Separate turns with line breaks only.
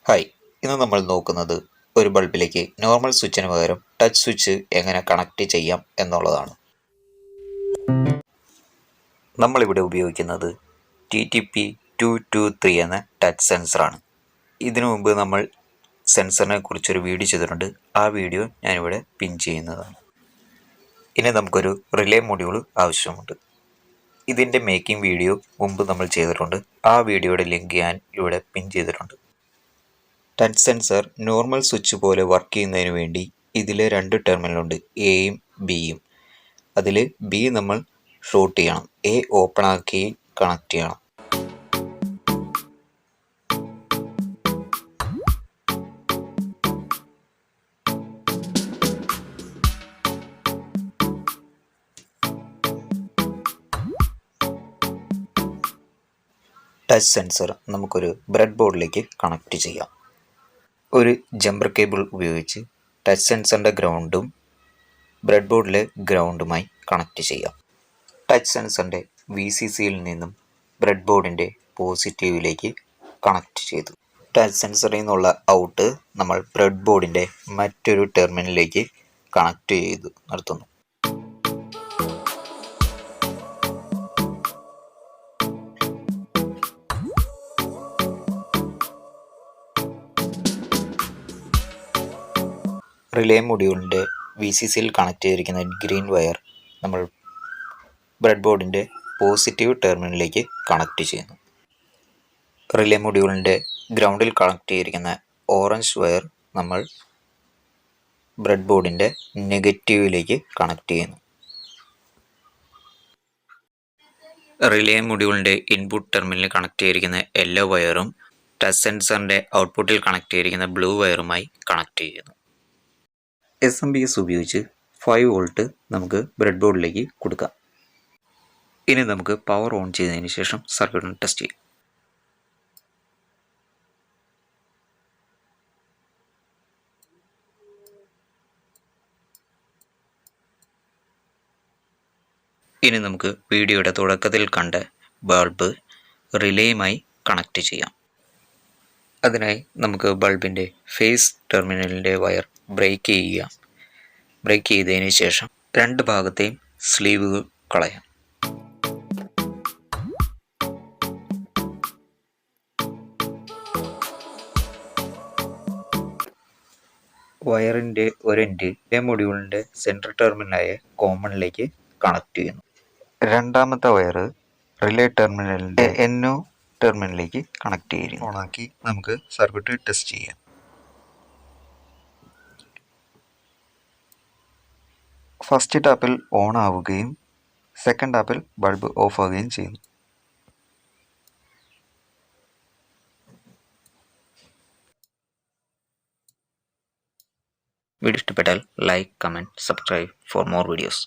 Hi, ഇന്ന് നമ്മൾ നോക്കുന്നത് ഒരു ബൾബിലേക്ക് നോർമൽ സ്വിച്ചിന് പകരം ടച്ച് സ്വിച്ച് എങ്ങനെ കണക്ട് ചെയ്യാം എന്നുള്ളതാണ്. നമ്മളിവിടെ ഉപയോഗിക്കുന്നത് TTP223 എന്ന ടച്ച് സെൻസറാണ്. ഇതിനു മുമ്പ് നമ്മൾ സെൻസറിനെ കുറിച്ചൊരു വീഡിയോ ചെയ്തിട്ടുണ്ട്. ആ വീഡിയോ ഞാനിവിടെ പിൻ ചെയ്യുന്നതാണ്. ഇനി നമുക്കൊരു റിലേ മൊഡ്യൂൾ ആവശ്യമുണ്ട്. ഇതിൻ്റെ മേക്കിംഗ് വീഡിയോ മുമ്പ് നമ്മൾ ചെയ്തിട്ടുണ്ട്. ആ വീഡിയോയുടെ ലിങ്ക് ഞാൻ ഇവിടെ പിൻ ചെയ്തിട്ടുണ്ട്. ടച്ച് സെൻസർ നോർമൽ സ്വിച്ച് പോലെ വർക്ക് ചെയ്യുന്നതിന് വേണ്ടി ഇതിൽ രണ്ട് ടെർമിനലുണ്ട്, എയും ബിയും. അതിൽ ബി നമ്മൾ ഷോർട്ട് ചെയ്യണം, എ ഓപ്പൺ ആക്കി കണക്ട് ചെയ്യണം. ടച്ച് സെൻസർ നമുക്കൊരു ബ്രെഡ് ബോർഡിലേക്ക് കണക്ട് ചെയ്യാം. ഒരു ജമ്പർ കേബിൾ ഉപയോഗിച്ച് ടച്ച് സെൻസറിൻ്റെ ഗ്രൗണ്ടും ബ്രെഡ് ബോർഡിലെ ഗ്രൗണ്ടുമായി കണക്ട് ചെയ്യാം. ടച്ച് സെൻസറിൻ്റെ VCCയിൽ നിന്നും ബ്രെഡ് ബോർഡിൻ്റെ പോസിറ്റീവിലേക്ക് കണക്ട് ചെയ്തു. ടച്ച് സെൻസറിൽ നിന്നുള്ള ഔട്ട് നമ്മൾ ബ്രെഡ് ബോർഡിൻ്റെ മറ്റൊരു ടെർമിനലിലേക്ക് കണക്ട് ചെയ്തു നിർത്തുന്നു. റിലേ മൊഡ്യൂളിൻ്റെ VCCയിൽ കണക്ട് ചെയ്തിരിക്കുന്ന ഗ്രീൻ വയർ നമ്മൾ ബ്രെഡ് ബോർഡിൻ്റെ പോസിറ്റീവ് ടെർമിനലിലേക്ക് കണക്ട് ചെയ്യുന്നു. റിലേ മൊഡ്യൂളിൻ്റെ ഗ്രൗണ്ടിൽ കണക്ട് ചെയ്തിരിക്കുന്ന ഓറഞ്ച് വയർ നമ്മൾ ബ്രെഡ് ബോർഡിൻ്റെ നെഗറ്റീവിലേക്ക് കണക്ട് ചെയ്യുന്നു. റിലേ മൊഡ്യൂളിൻ്റെ ഇൻപുട്ട് ടെർമിനലിൽ കണക്ട് ചെയ്തിരിക്കുന്ന യെല്ലോ വയറും ടച്ച് സെൻസറിൻ്റെ ഔട്ട്പുട്ടിൽ കണക്ട് ചെയ്തിരിക്കുന്ന ബ്ലൂ വയറുമായി കണക്ട് ചെയ്യുന്നു. SMPS ഉപയോഗിച്ച് 5 വോൾട്ട് നമുക്ക് ബ്രെഡ് ബോർഡിലേക്ക് കൊടുക്കാം. ഇനി നമുക്ക് പവർ ഓൺ ചെയ്തതിന് ശേഷം സർക്യൂട്ട് ടെസ്റ്റ് ചെയ്യാം. ഇനി നമുക്ക് വീഡിയോയുടെ തുടക്കത്തിൽ കണ്ട ബൾബ് റിലേയുമായി കണക്ട് ചെയ്യാം. അതിനായി നമുക്ക് ബൾബിൻ്റെ ഫേസ് ടെർമിനലിൻ്റെ വയർ ബ്രേക്ക് ചെയ്യുക. ബ്രേക്ക് ചെയ്തതിന് ശേഷം രണ്ട് ഭാഗത്തെയും സ്ലീവ് കളയാം. വയറിൻ്റെ ഒരെൻഡ് മൊഡ്യൂളിൻ്റെ സെൻട്രൽ ടെർമിനലായ കോമണിലേക്ക് കണക്ട് ചെയ്യുന്നു. രണ്ടാമത്തെ വയർ റിലേ ടെർമിനലിൻ്റെ NO ടെർമിനലിലേക്ക് കണക്ട് ചെയ്യുന്നു. ഓണാക്കി നമുക്ക് സർക്യൂട്ട് ടെസ്റ്റ് ചെയ്യാം. ഫസ്റ്റ് ടാപ്പിൽ ഓൺ ആവുകയും സെക്കൻഡ് ടാപ്പിൽ ബൾബ് ഓഫ് ആവുകയും ചെയ്യുന്നു. വീഡിയോ ഇഷ്ടപ്പെട്ടാൽ like, comment, subscribe for more videos.